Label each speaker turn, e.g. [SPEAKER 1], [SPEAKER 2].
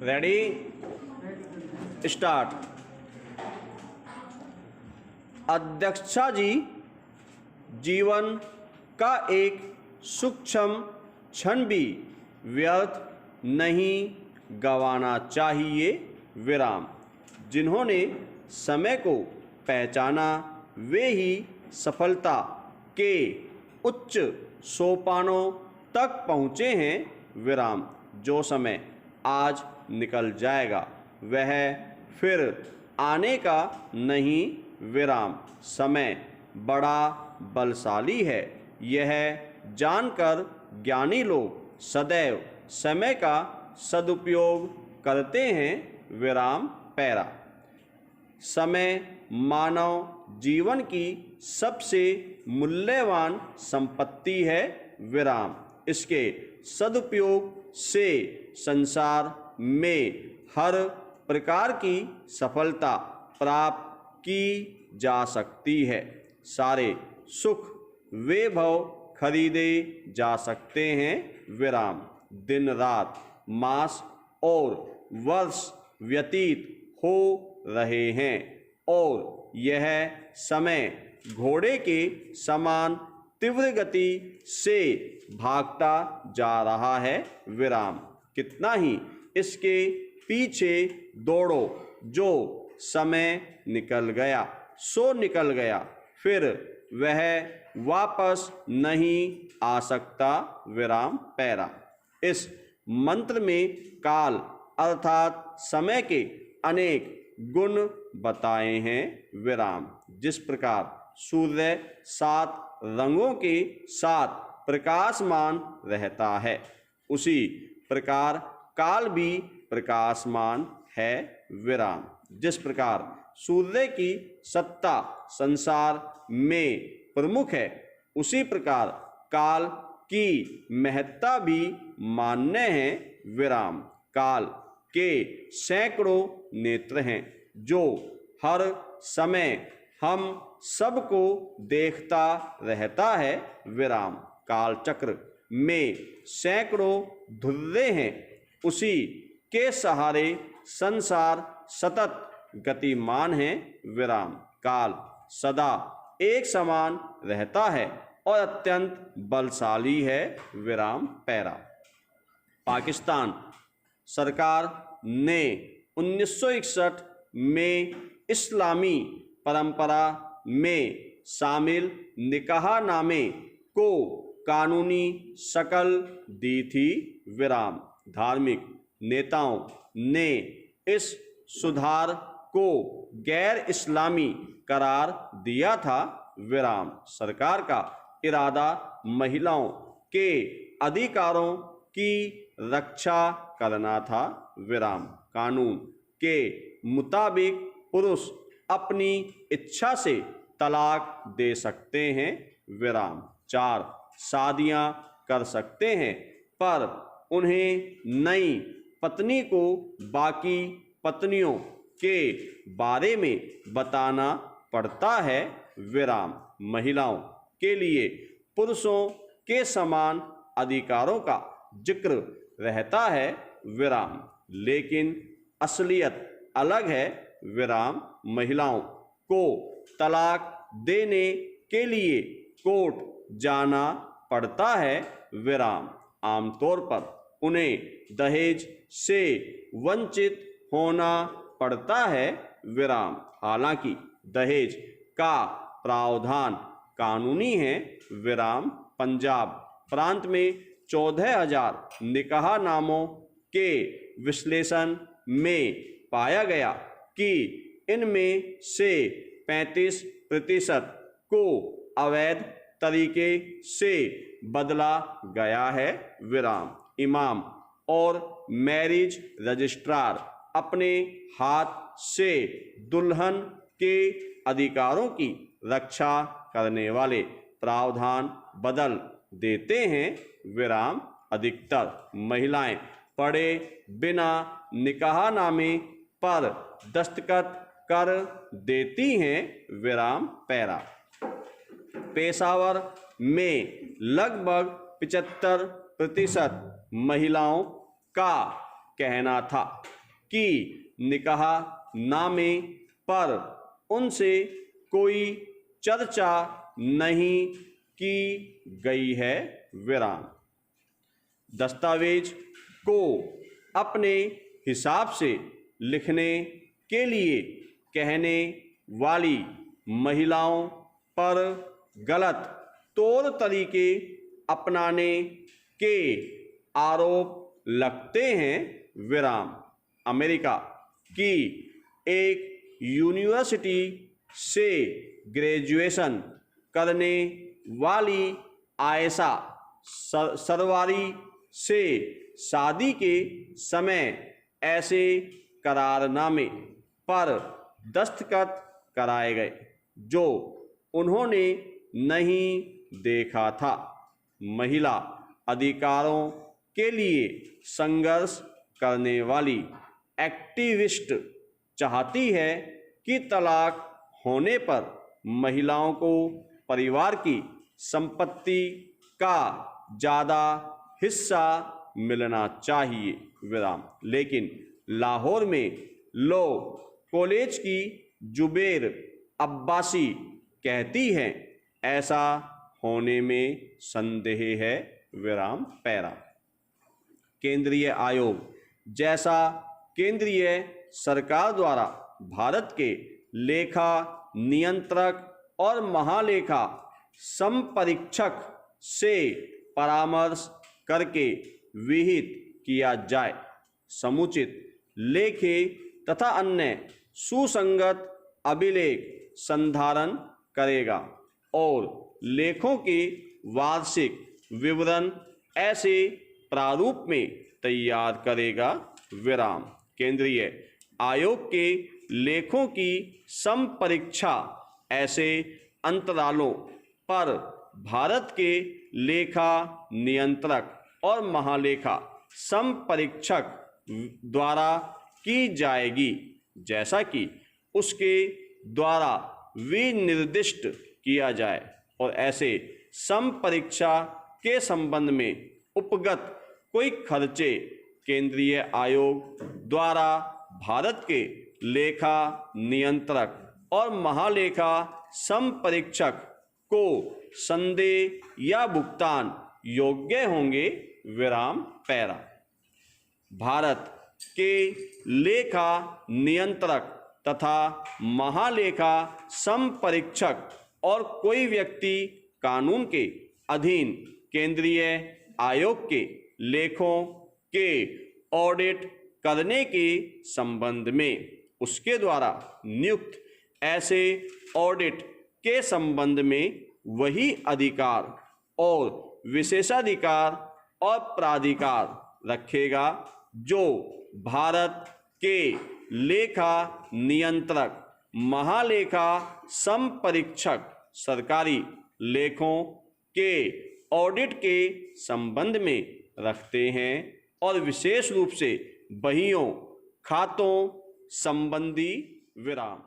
[SPEAKER 1] Ready start. अध्यक्षा जी, जीवन का एक सूक्ष्म क्षण भी व्यर्थ नहीं गंवाना चाहिए। विराम। जिन्होंने समय को पहचाना वे ही सफलता के उच्च सोपानों तक पहुँचे हैं। विराम। जो समय आज निकल जाएगा वह फिर आने का नहीं। विराम। समय बड़ा बलशाली है, यह जानकर ज्ञानी लोग सदैव समय का सदुपयोग करते हैं। विराम। पैरा। समय मानव जीवन की सबसे मूल्यवान संपत्ति है। विराम। इसके सदुपयोग से संसार में हर प्रकार की सफलता प्राप्त की जा सकती है। सारे सुख वैभव खरीदे जा सकते हैं। विराम। दिन रात मास और वर्ष व्यतीत हो रहे हैं और यह समय घोड़े के समान तीव्र गति से भागता जा रहा है। विराम। कितना ही इसके पीछे दौड़ो, जो समय निकल गया सो निकल गया, फिर वह वापस नहीं आ सकता। विराम। पैरा। इस मंत्र में काल अर्थात समय के अनेक गुण बताए हैं। विराम। जिस प्रकार सूर्य 7 रंगों के साथ प्रकाशमान रहता है, उसी प्रकार काल भी प्रकाशमान है। विराम। जिस प्रकार सूर्य की सत्ता संसार में प्रमुख है, उसी प्रकार काल की महत्ता भी मान्य है। विराम। काल के सैकड़ों नेत्र हैं, जो हर समय हम सबको देखता रहता है। विराम। काल चक्र में सैकड़ों धुर्रे हैं, उसी के सहारे संसार सतत गतिमान है। विराम। काल सदा एक समान रहता है और अत्यंत बलशाली है। विराम। पैरा। पाकिस्तान सरकार ने 1961 में इस्लामी परंपरा में शामिल निकाहनामे को कानूनी शक्ल दी थी। विराम। धार्मिक नेताओं ने इस सुधार को गैर इस्लामी करार दिया था। विराम। सरकार का इरादा महिलाओं के अधिकारों की रक्षा करना था। विराम। कानून के मुताबिक पुरुष अपनी इच्छा से तलाक दे सकते हैं। विराम। 4 शादियां कर सकते हैं, पर उन्हें नई पत्नी को बाकी पत्नियों के बारे में बताना पड़ता है। विराम। महिलाओं के लिए पुरुषों के समान अधिकारों का जिक्र रहता है। विराम। लेकिन असलियत अलग है। विराम। महिलाओं को तलाक देने के लिए कोर्ट जाना पड़ता है। विराम। आमतौर पर उन्हें दहेज से वंचित होना पड़ता है। विराम। हालांकि दहेज का प्रावधान कानूनी है। विराम। पंजाब प्रांत में 14,000 निकाहनामों के विश्लेषण में पाया गया कि इनमें से 35% को अवैध तरीके से बदला गया है। विराम। इमाम और मैरिज रजिस्ट्रार अपने हाथ से दुल्हन के अधिकारों की रक्षा करने वाले प्रावधान बदल देते हैं। विराम। अधिकतर महिलाएं पढ़े बिना निकाहनामे पर दस्तखत कर देती हैं। विराम। पैरा। पेशावर में लगभग 75% महिलाओं का कहना था कि निकाहनामे पर उनसे कोई चर्चा नहीं की गई है विराम। दस्तावेज को अपने हिसाब से लिखने के लिए कहने वाली महिलाओं पर गलत तौर तरीके अपनाने के आरोप लगते हैं विराम। अमेरिका की एक यूनिवर्सिटी से ग्रेजुएशन करने वाली आयशा सरवारी से शादी के समय ऐसे करारनामे पर दस्तखत कराए गए जो उन्होंने नहीं देखा था। महिला अधिकारों के लिए संघर्ष करने वाली एक्टिविस्ट चाहती है कि तलाक होने पर महिलाओं को परिवार की संपत्ति का ज़्यादा हिस्सा मिलना चाहिए विराम। लेकिन लाहौर में लॉ कॉलेज की जुबैर अब्बासी कहती हैं ऐसा होने में संदेह है विराम पैरा। केंद्रीय आयोग जैसा केंद्रीय सरकार द्वारा भारत के लेखा नियंत्रक और महालेखा संपरीक्षक से परामर्श करके विहित किया जाए। समुचित लेखे तथा अन्य सुसंगत अभिलेख संधारण करेगा और लेखों के वार्षिक विवरण ऐसे प्रारूप में तैयार करेगा विराम। केंद्रीय आयोग के लेखों की संपरीक्षा ऐसे अंतरालों पर भारत के लेखा नियंत्रक और महालेखा संपरीक्षक द्वारा की जाएगी जैसा कि उसके द्वारा विनिर्दिष्ट किया जाए और ऐसे संपरीक्षा के संबंध में उपगत कोई खर्चे केंद्रीय आयोग द्वारा भारत के लेखा नियंत्रक और महालेखा संपरीक्षक को संदेह या भुगतान योग्य होंगे विराम पैरा। भारत के लेखा नियंत्रक तथा महालेखा संपरीक्षक और कोई व्यक्ति कानून के अधीन केंद्रीय आयोग के लेखों के ऑडिट करने के संबंध में उसके द्वारा नियुक्त ऐसे ऑडिट के संबंध में वही अधिकार और विशेषाधिकार और प्राधिकार रखेगा जो भारत के लेखा नियंत्रक महालेखा संपरीक्षक सरकारी लेखों के ऑडिट के संबंध में रखते हैं और विशेष रूप से बहियों खातों संबंधी विराम।